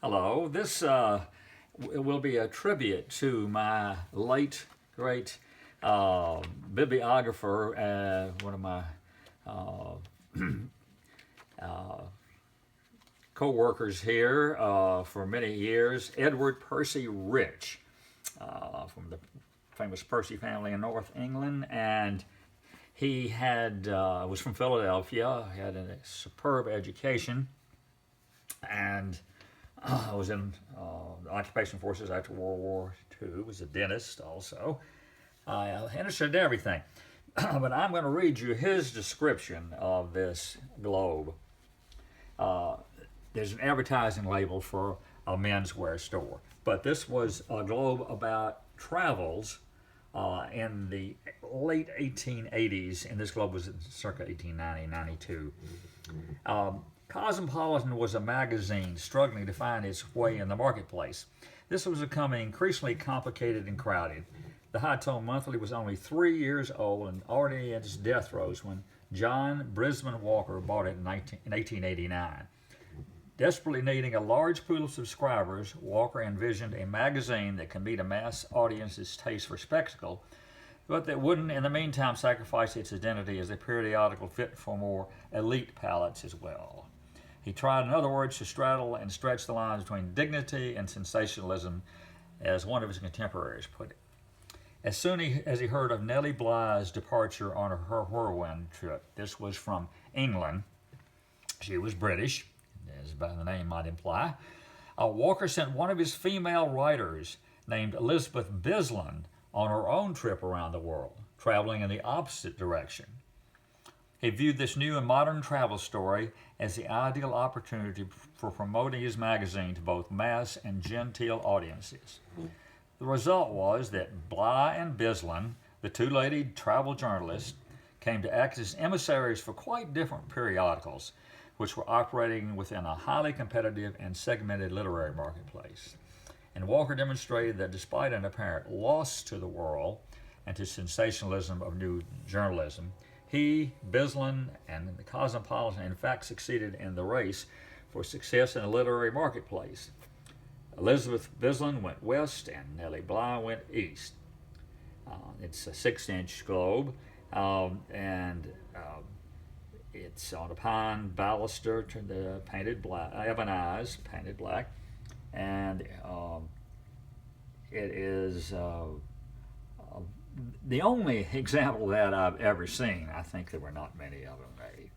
Hello. This will be a tribute to my late great bibliographer, one of my uh, co-workers here for many years, Edward Percy Rich, from the famous Percy family in North England, and he had was from Philadelphia, had a superb education, and was in the occupation forces after World War II. Was a dentist also. Interested in everything. But I'm going to read you his description of this globe. There's an advertising label for a menswear store, but this was a globe about travels in the late 1880s, and this globe was in circa 1890-92. Cosmopolitan was a magazine struggling to find its way in the marketplace. This was becoming increasingly complicated and crowded. The High Tone Monthly was only 3 years old and already at its death throes when John Brisbane Walker bought it in 1889. Desperately needing a large pool of subscribers, Walker envisioned a magazine that could meet a mass audience's taste for spectacle, but that wouldn't in the meantime sacrifice its identity as a periodical fit for more elite palates as well. He tried, in other words, to straddle and stretch the lines between dignity and sensationalism, as one of his contemporaries put it. As soon as he heard of Nellie Bly's departure on her whirlwind trip, this was from England, she was British, as the name might imply, Walker sent one of his female writers named Elizabeth Bisland on her own trip around the world, traveling in the opposite direction. He viewed this new and modern travel story as the ideal opportunity for promoting his magazine to both mass and genteel audiences. The result was that Bly and Bisland, the two lady travel journalists, came to act as emissaries for quite different periodicals, which were operating within a highly competitive and segmented literary marketplace. And Walker demonstrated that despite an apparent loss to the world and to sensationalism of new journalism, he, Bisland, and the Cosmopolitan in fact succeeded in the race for success in the literary marketplace. Elizabeth Bisland went west and Nellie Bly went east. It's a 6-inch globe, and it's on a pine baluster painted black, ebonized, painted black, and it is the only example that I've ever seen. I think there were not many of them made.